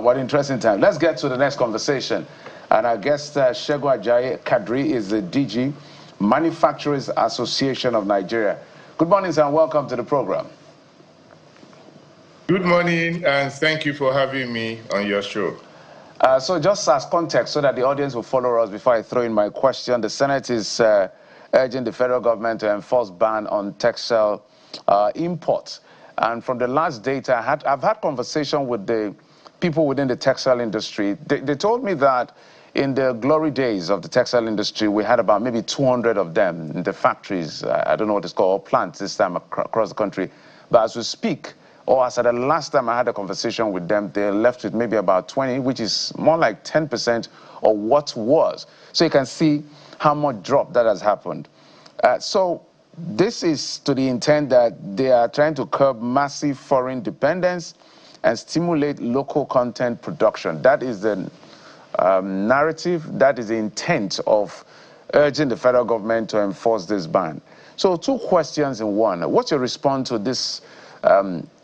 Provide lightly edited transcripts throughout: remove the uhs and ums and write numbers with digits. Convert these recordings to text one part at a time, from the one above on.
What interesting time. Let's get to the next conversation. And our guest, Segun Ajayi Kadri, is the DG, Manufacturers Association of Nigeria. Good morning, sir, and welcome to the program. Good morning, and thank you for having me on your show. So just as context, so that the audience will follow us before I throw in my question, the Senate is urging the federal government to enforce ban on textile imports. And from the last data, I've had conversation with the people within the textile industry. They told me that in the glory days of the textile industry, we had about maybe 200 of them in the factories. I don't know what it's called, or plants this time across the country. But as we speak, or as at the last time I had a conversation with them, they're left with maybe about 20, which is more like 10% of what was. So you can see how much drop that has happened. So this is to the intent that they are trying to curb massive foreign dependence and stimulate local content production. That is the narrative, that is the intent of urging the federal government to enforce this ban. So two questions in one. What's your response to this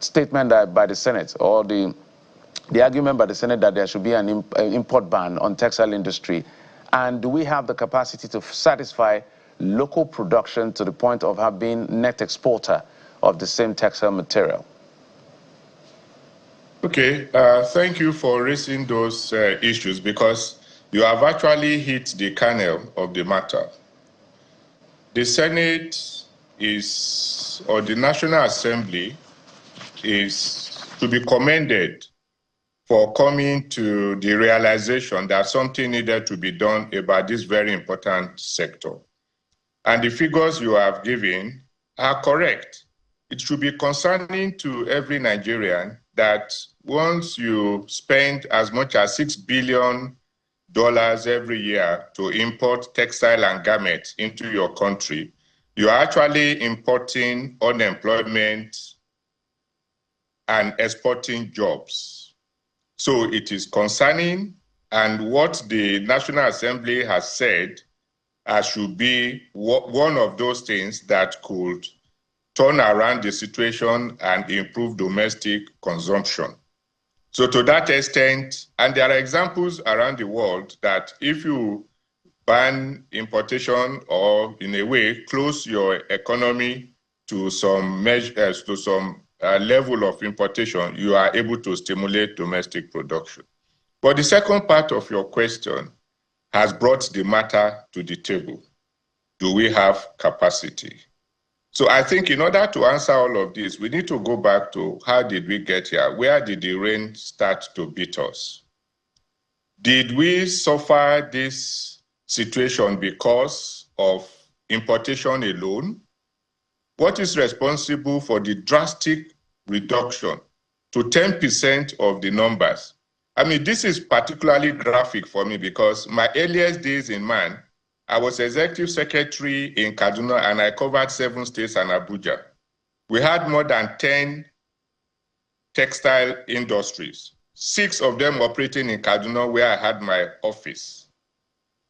statement by the Senate, or the argument by the Senate that there should be an import ban on textile industry? And do we have the capacity to satisfy local production to the point of being net exporter of the same textile material? Okay, thank you for raising those issues, because you have actually hit the kernel of the matter. The Senate or the National Assembly is to be commended for coming to the realization that something needed to be done about this very important sector. And the figures you have given are correct. It should be concerning to every Nigerian that once you spend as much as $6 billion every year to import textile and garments into your country, you are actually importing unemployment and exporting jobs. So it is concerning, and what the National Assembly has said should be one of those things that could turn around the situation and improve domestic consumption. So to that extent, and there are examples around the world that if you ban importation or in a way close your economy to some measures, to some level of importation, you are able to stimulate domestic production. But the second part of your question has brought the matter to the table. Do we have capacity? So I think in order to answer all of this, we need to go back to how did we get here? Where did the rain start to beat us? Did we suffer this situation because of importation alone? What is responsible for the drastic reduction to 10% of the numbers? I mean, this is particularly graphic for me because my earliest days in MAN, I was executive secretary in Kaduna and I covered 7 states and Abuja. We had more than 10 textile industries, 6 of them operating in Kaduna where I had my office.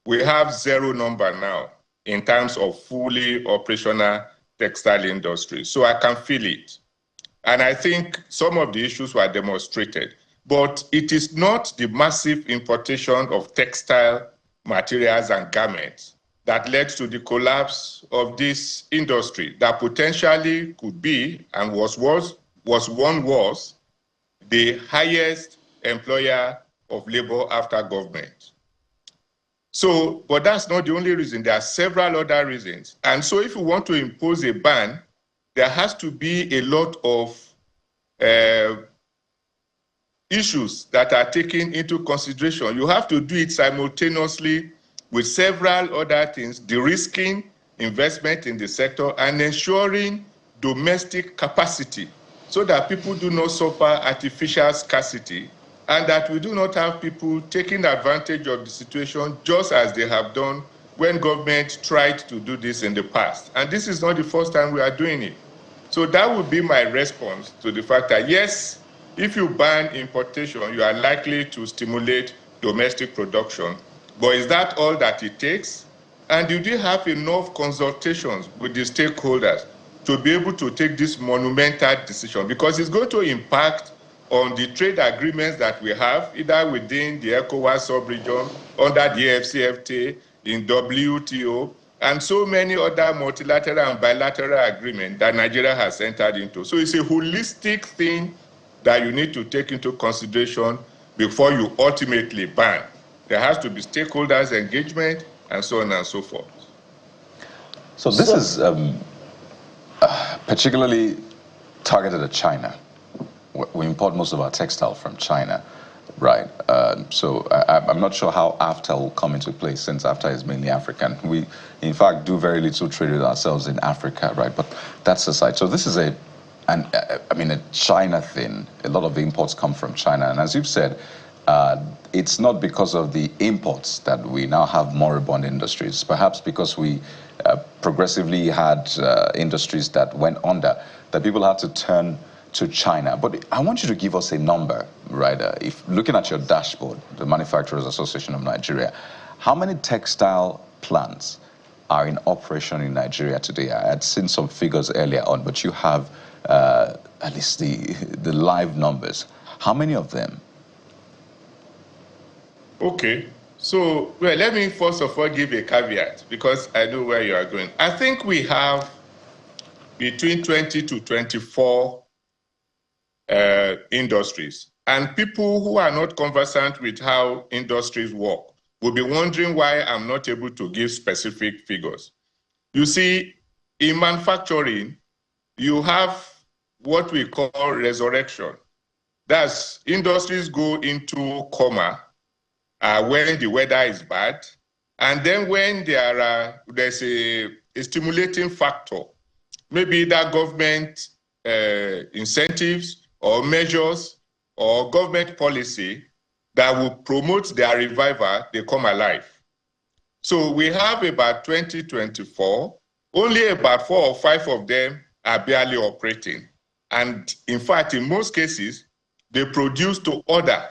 We have 0 number now in terms of fully operational textile industry. So I can feel it. And I think some of the issues were demonstrated. But it is not the massive importation of textile materials and garments that led to the collapse of this industry that potentially could be and was the highest employer of labor after government. So, but that's not the only reason. There are several other reasons. And so if you want to impose a ban, there has to be a lot of issues that are taken into consideration. You have to do it simultaneously with several other things, de-risking investment in the sector and ensuring domestic capacity so that people do not suffer artificial scarcity and that we do not have people taking advantage of the situation just as they have done when government tried to do this in the past. And this is not the first time we are doing it. So that would be my response to the fact that, yes, if you ban importation, you are likely to stimulate domestic production. But is that all that it takes? And did you have enough consultations with the stakeholders to be able to take this monumental decision? Because it's going to impact on the trade agreements that we have, either within the ECOWAS sub-region, under the AFCFTA, in WTO, and so many other multilateral and bilateral agreements that Nigeria has entered into. So it's a holistic thing that you need to take into consideration before you ultimately ban. There has to be stakeholders' engagement and so on and so forth. So this is particularly targeted at China. We import most of our textile from China, right? So I'm not sure how AFTA will come into place, since AFTA is mainly African. We, in fact, do very little trade with ourselves in Africa, right? But that's aside. So this is a China thing. A lot of the imports come from China. And as you've said, it's not because of the imports that we now have moribund industries. Perhaps because we progressively had industries that went under, that people had to turn to China. But I want you to give us a number, right? If looking at your dashboard, the Manufacturers Association of Nigeria, how many textile plants are in operation in Nigeria today? I had seen some figures earlier on, but you have at least the live numbers. How many of them? Okay. So, well, let me first of all give a caveat, because I know where you are going. I think we have between 20 to 24 industries. And people who are not conversant with how industries work will be wondering why I'm not able to give specific figures. You see, in manufacturing, you have what we call resurrection. That's industries go into coma when the weather is bad, and then when there's a stimulating factor, maybe that government incentives or measures or government policy that will promote their revival, they come alive. So we have about 2024, only about 4 or 5 of them are barely operating. And in fact, in most cases, they produce to order.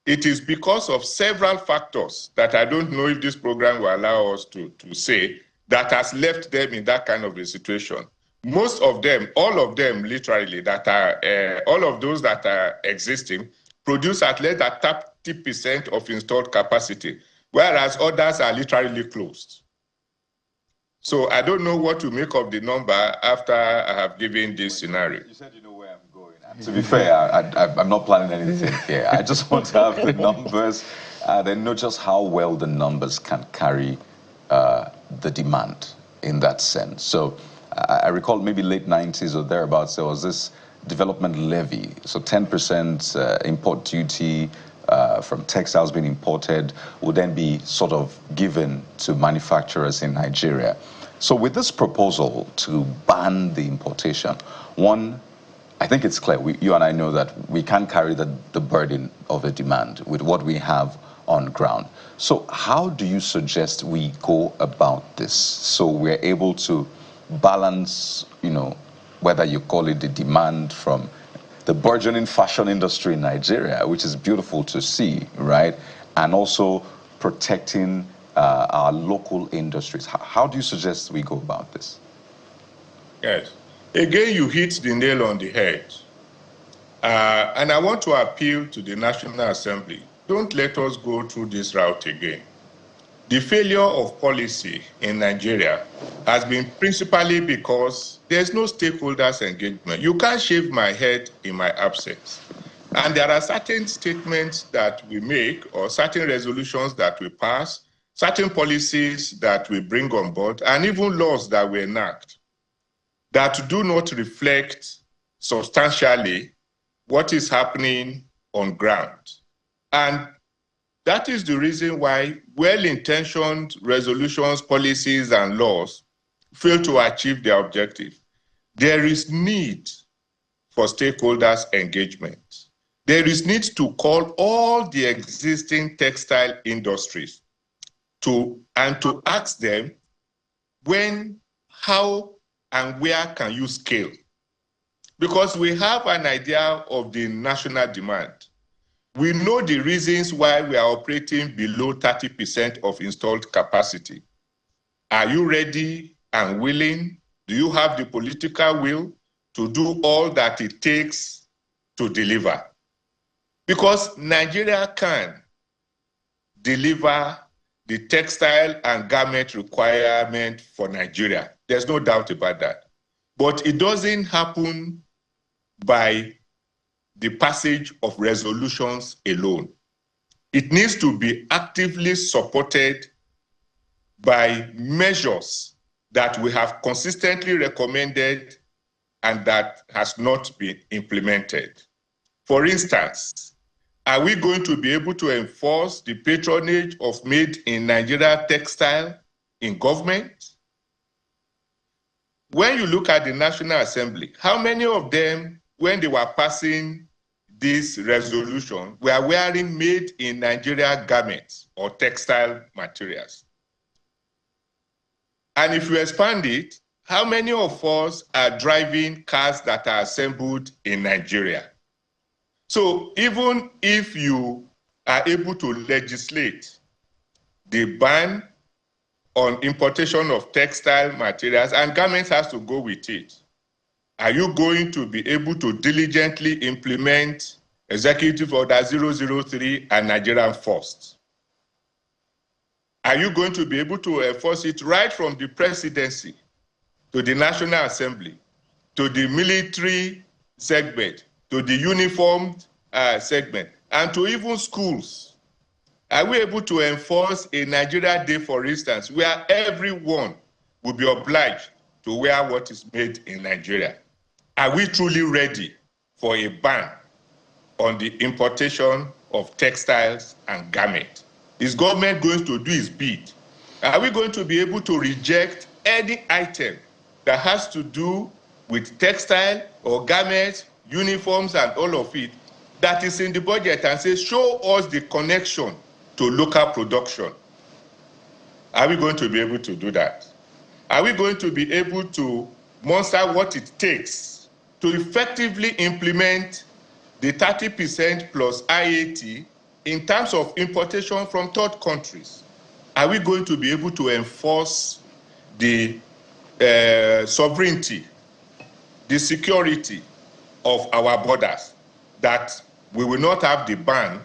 It is because of several factors that I don't know if this program will allow us to say, that has left them in that kind of a situation. Most of them, all of them literally, that are, all of those that are existing, produce at less than 30% of installed capacity, whereas others are literally closed. So I don't know what to make of the number after I have given this scenario. You said you know where I'm going. And to be fair, I'm not planning anything here. I just want to have the numbers, then know just how well the numbers can carry the demand in that sense. So I recall maybe late 90s or thereabouts, there was this development levy. So 10% import duty from textiles being imported would then be sort of given to manufacturers in Nigeria. So with this proposal to ban the importation, one, I think it's clear, you and I know that we can't carry the burden of the demand with what we have on ground. So how do you suggest we go about this so we're able to balance, whether you call it the demand from the burgeoning fashion industry in Nigeria, which is beautiful to see, right? And also protecting our local industries. How do you suggest we go about this? Yes. Again, you hit the nail on the head. And I want to appeal to the National Assembly. Don't let us go through this route again. The failure of policy in Nigeria has been principally because there's no stakeholders engagement. You can't shave my head in my absence. And there are certain statements that we make or certain resolutions that we pass, certain policies that we bring on board, and even laws that we enact that do not reflect substantially what is happening on ground. And that is the reason why well-intentioned resolutions, policies, and laws fail to achieve their objective. There is need for stakeholders' engagement. There is need to call all the existing textile industries to ask them when, how, and where can you scale? Because we have an idea of the national demand. We know the reasons why we are operating below 30% of installed capacity. Are you ready and willing? Do you have the political will to do all that it takes to deliver. Because Nigeria can deliver the textile and garment requirement for Nigeria. There's no doubt about that. But it doesn't happen by the passage of resolutions alone. It needs to be actively supported by measures that we have consistently recommended and that has not been implemented. For instance, are we going to be able to enforce the patronage of made in Nigeria textile in government? When you look at the National Assembly, how many of them, when they were passing this resolution, were wearing made in Nigeria garments or textile materials? And if you expand it, how many of us are driving cars that are assembled in Nigeria? So even if you are able to legislate the ban on importation of textile materials, and garments has to go with it, are you going to be able to diligently implement Executive Order 003 and Nigerian First? Are you going to be able to enforce it right from the presidency to the National Assembly, to the military segment, to the uniformed segment, and to even schools? Are we able to enforce a Nigeria Day, for instance, where everyone will be obliged to wear what is made in Nigeria? Are we truly ready for a ban on the importation of textiles and garments? Is government going to do its bit? Are we going to be able to reject any item that has to do with textile or garments, uniforms, and all of it that is in the budget and say, show us the connection to local production? Are we going to be able to do that? Are we going to be able to muster what it takes to effectively implement the 30% plus IAT in terms of importation from third countries? Are we going to be able to enforce the sovereignty, the security of our borders, that we will not have the ban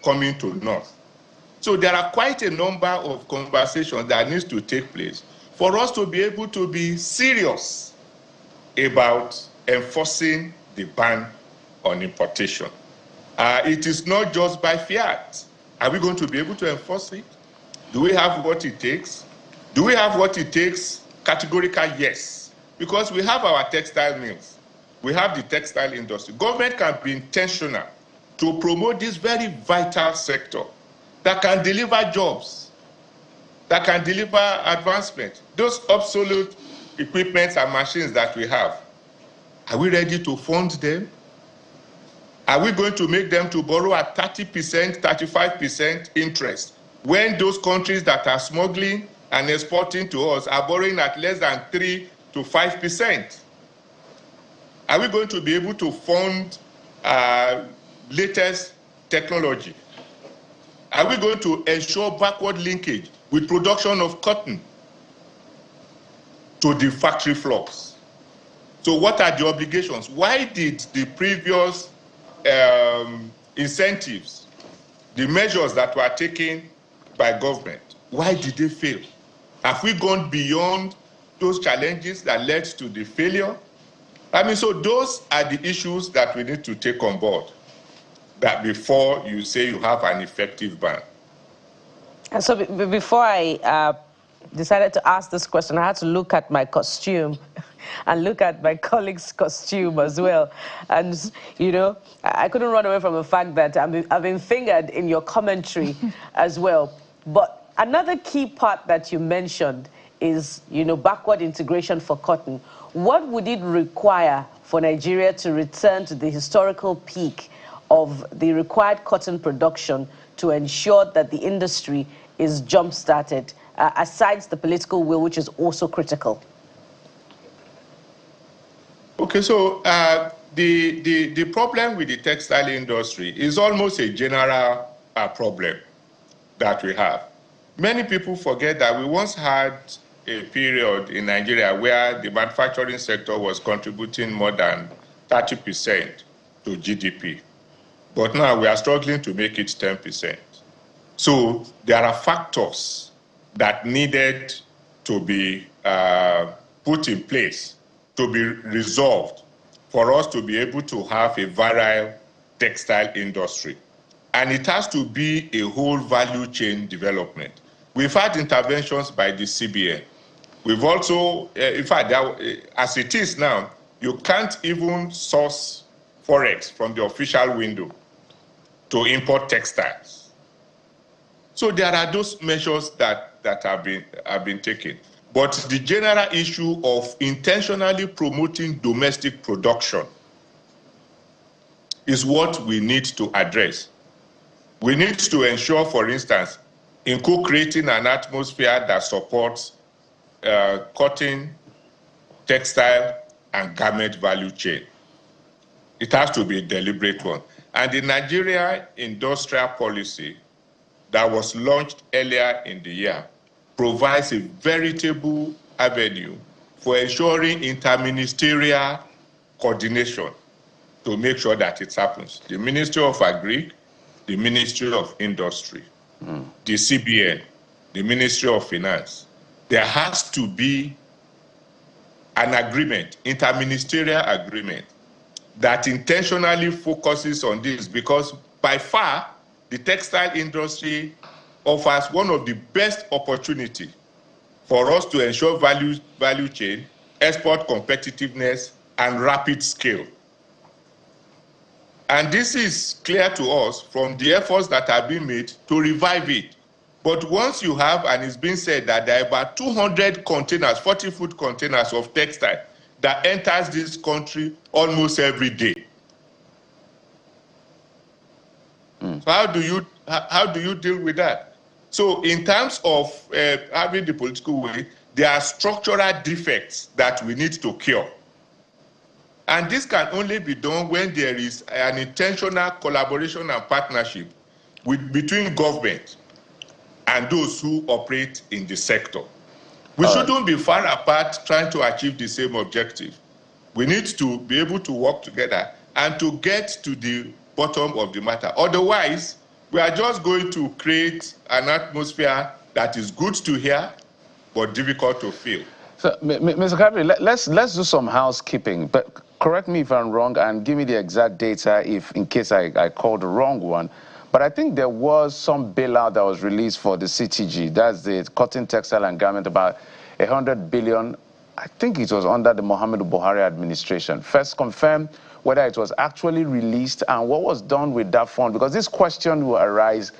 coming to North? So there are quite a number of conversations that needs to take place for us to be able to be serious about enforcing the ban on importation. It is not just by fiat. Are we going to be able to enforce it? Do we have what it takes? Do we have what it takes? Categorical, yes. Because we have our textile mills. We have the textile industry. Government can be intentional to promote this very vital sector that can deliver jobs, that can deliver advancement. Those obsolete equipments and machines that we have, are we ready to fund them? Are we going to make them to borrow at 30%, 35% interest when those countries that are smuggling and exporting to us are borrowing at less than 3 to 5%? Are we going to be able to fund latest technology? Are we going to ensure backward linkage with production of cotton to the factory floors? So what are the obligations? Why did the previous incentives, the measures that were taken by government, why did they fail? Have we gone beyond those challenges that led to the failure? I mean, so those are the issues that we need to take on board, that before you say you have an effective ban. And so before I decided to ask this question, I had to look at my costume and look at my colleague's costume as well. And, you know, I couldn't run away from the fact that I've been fingered in your commentary as well. But another key part that you mentioned is, you know, backward integration for cotton. What would it require for Nigeria to return to the historical peak of the required cotton production to ensure that the industry is jump-started, aside the political will, which is also critical? Okay, so the problem with the textile industry is almost a general problem that we have. Many people forget that we once had a period in Nigeria where the manufacturing sector was contributing more than 30% to GDP. But now we are struggling to make it 10%. So there are factors that needed to be put in place, to be resolved, for us to be able to have a virile textile industry. And it has to be a whole value chain development. We've had interventions by the CBN. We've also, in fact, as it is now, you can't even source Forex from the official window to import textiles. So there are those measures that have been taken. But the general issue of intentionally promoting domestic production is what we need to address. We need to ensure, for instance, in co-creating an atmosphere that supports cotton, textile, and garment value chain. It has to be a deliberate one. And the Nigeria industrial policy that was launched earlier in the year provides a veritable avenue for ensuring interministerial coordination to make sure that it happens. The Ministry of Agri, the Ministry of Industry, the CBN, the Ministry of Finance. There has to be an agreement, interministerial agreement, that intentionally focuses on this, because by far, the textile industry offers one of the best opportunities for us to ensure value chain, export competitiveness, and rapid scale. And this is clear to us from the efforts that have been made to revive it. But once you have, and it's been said that there are about 200 containers, 40-foot containers of textile that enters this country almost every day. So how do you deal with that? So in terms of having the political will, there are structural defects that we need to cure. And this can only be done when there is an intentional collaboration and partnership between government and those who operate in the sector. We shouldn't be far apart trying to achieve the same objective. We need to be able to work together and to get to the bottom of the matter. Otherwise, we are just going to create an atmosphere that is good to hear, but difficult to feel. So, Mr. Kabri, let's do some housekeeping, but correct me if I'm wrong and give me the exact data in case I called the wrong one. But I think there was some bailout that was released for the CTG. That's the cotton, textile, and garment, about 100 billion. I think it was under the Muhammadu Buhari administration. First, confirm whether it was actually released and what was done with that fund, because this question will arise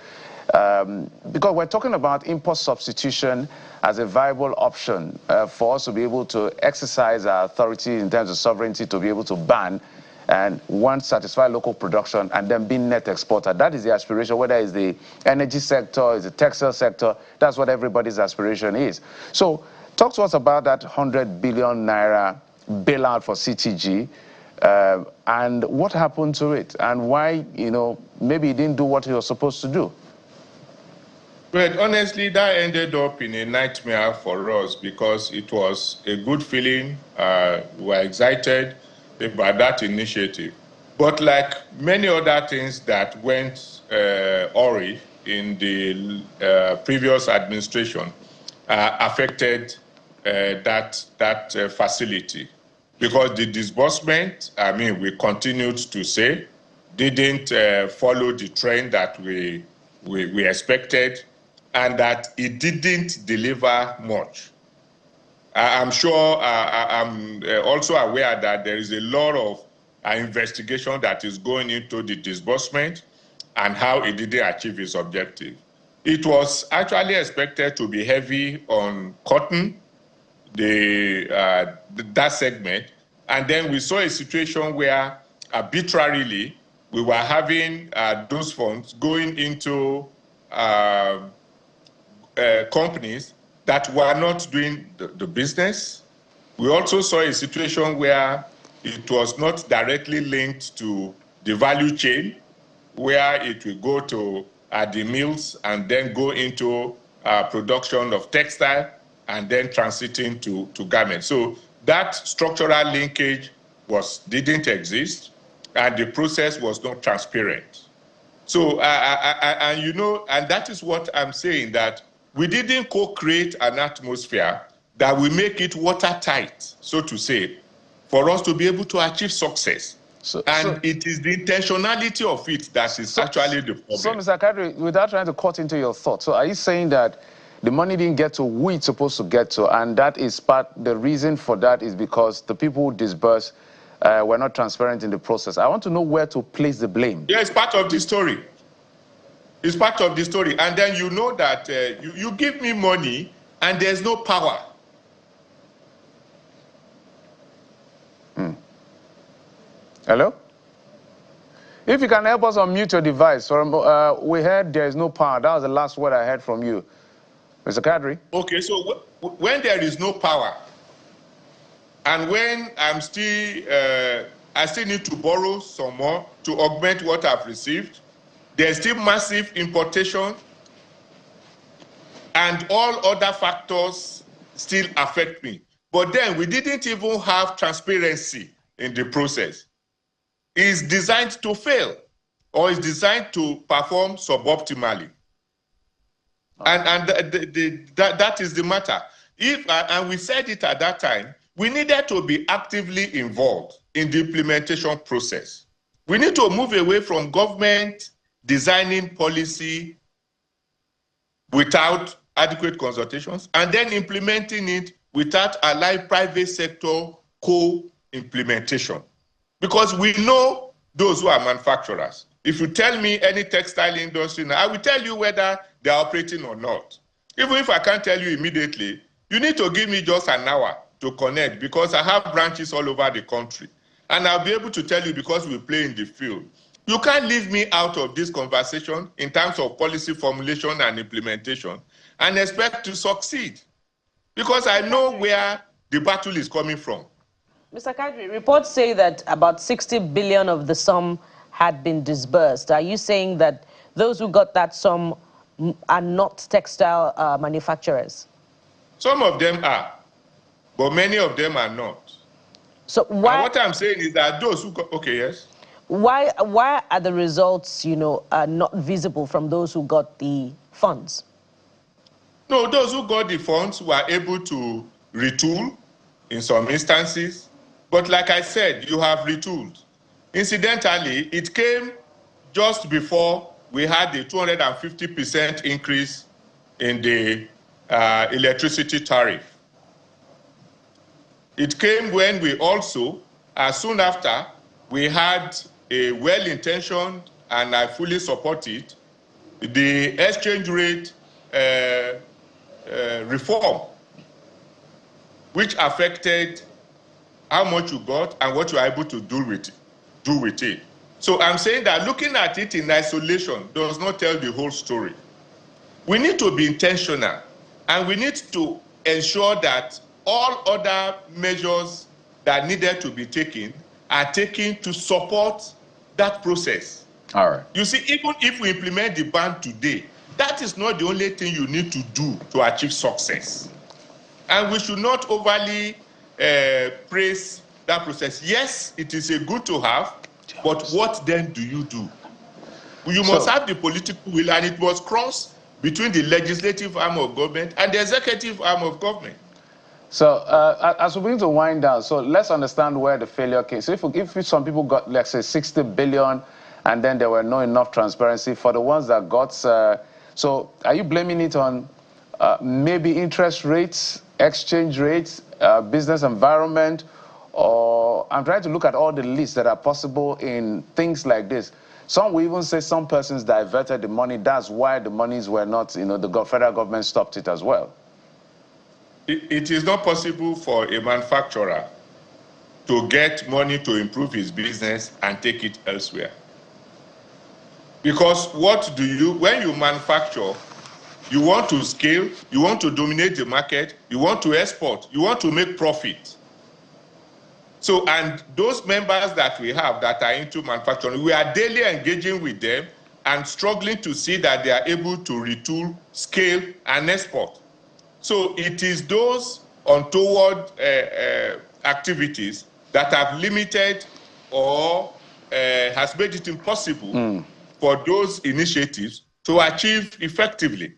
because we're talking about import substitution as a viable option for us to be able to exercise our authority in terms of sovereignty to be able to ban and one, satisfy local production and then be net exporter. That is the aspiration, whether it's the energy sector, it's the textile sector, that's what everybody's aspiration is. So talk to us about that 100 billion naira bailout for CTG and what happened to it and why, maybe it didn't do what it was supposed to do. Well, honestly, that ended up in a nightmare for us because it was a good feeling. We were excited about that initiative. But like many other things that went awry in the previous administration, affected that facility. Because the disbursement, we continued to say, didn't follow the trend that we expected, and that it didn't deliver much. I'm sure, I'm also aware that there is a lot of investigation that is going into the disbursement and how it didn't achieve its objective. It was actually expected to be heavy on cotton, that segment, and then we saw a situation where arbitrarily we were having those funds going into companies that were not doing the business. We also saw a situation where it was not directly linked to the value chain, where it will go to the mills and then go into production of textile and then transiting to garments. So that structural linkage didn't exist. and the process was not transparent. So, and that is what I'm saying, that we didn't co-create an atmosphere that will make it watertight, so to say, for us to be able to achieve success. It is the intentionality of it that is actually the problem. So, Mr. Kadri, without trying to cut into your thoughts, so are you saying that the money didn't get to who it's supposed to get to, and that is the reason for that is because the people who disburse were not transparent in the process? I want to know where to place the blame. Yeah, it's part of the story. It's part of the story. And then you know that you give me money and there's no power. Hello? If you can help us unmute your device. We heard there is no power. That was the last word I heard from you. Mr. Kadri? Okay, so when there is no power, and when I still need to borrow some more to augment what I've received, there's still massive importation, and all other factors still affect me. But then we didn't even have transparency in the process. It's designed to fail, or it's designed to perform suboptimally. And that is the matter. And we said it at that time, we needed to be actively involved in the implementation process. We need to move away from government designing policy without adequate consultations and then implementing it without aligned private sector co-implementation. Because we know those who are manufacturers. If you tell me any textile industry now, I will tell you whether they are operating or not. Even if I can't tell you immediately, you need to give me just an hour to connect, because I have branches all over the country. And I'll be able to tell you because we play in the field. You can't leave me out of this conversation in terms of policy formulation and implementation and expect to succeed, because I know where the battle is coming from. Mr. Kadri, reports say that about 60 billion of the sum had been disbursed. Are you saying that those who got that sum are not textile manufacturers? Some of them are, but many of them are not. So why? And what I'm saying is that those who got, okay, yes. Why are the results, not visible from those who got the funds? No, those who got the funds were able to retool in some instances. But like I said, you have retooled. Incidentally, it came just before we had the 250% increase in the electricity tariff. It came when we also, as soon after, we had a well-intentioned, and I fully support it, the exchange rate reform, which affected how much you got and what you are able to do with it. So I'm saying that looking at it in isolation does not tell the whole story. We need to be intentional, and we need to ensure that all other measures that needed to be taken are taken to support that process. All right. You see, even if we implement the ban today, that is not the only thing you need to do to achieve success. And we should not overly praise that process. Yes, it is a good to have, but what then do you do? You must have the political will, and it must cross between the legislative arm of government and the executive arm of government. So as we begin to wind down, so let's understand where the failure came. So if some people got, let's say, 60 billion, and then there were not enough transparency for the ones that got, so are you blaming it on maybe interest rates, exchange rates, business environment, or I'm trying to look at all the lists that are possible in things like this. Some will even say some persons diverted the money. That's why the monies were not, the federal government stopped it as well. It is not possible for a manufacturer to get money to improve his business and take it elsewhere. Because when you manufacture, you want to scale, you want to dominate the market, you want to export, you want to make profit. So, and those members that we have that are into manufacturing, we are daily engaging with them and struggling to see that they are able to retool, scale, and export. So it is those untoward activities that have limited or has made it impossible for those initiatives to achieve effectively.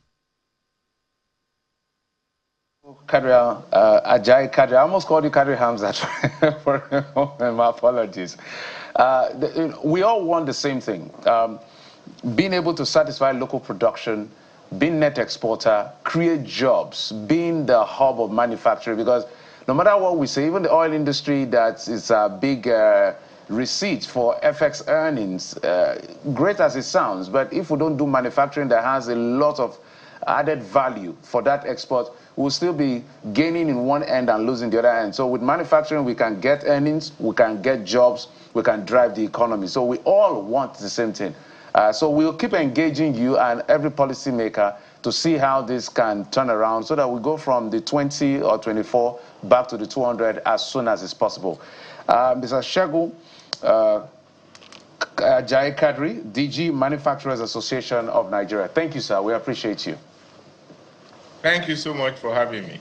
Kadri, Ajay Kadri, I almost called you Kadri Hamzat for a moment. My apologies. We all want the same thing. Being able to satisfy local production, being net exporter, create jobs, being the hub of manufacturing, because no matter what we say, even the oil industry that is a big receipt for FX earnings, great as it sounds, but if we don't do manufacturing that has a lot of added value for that export, we'll still be gaining in one end and losing the other end. So with manufacturing, we can get earnings, we can get jobs, we can drive the economy. So we all want the same thing. So we'll keep engaging you and every policymaker to see how this can turn around so that we go from the 20 or 24 back to the 200 as soon as it's possible. Mr. Shegu Jai Kadri, DG Manufacturers Association of Nigeria. Thank you, sir. We appreciate you. Thank you so much for having me.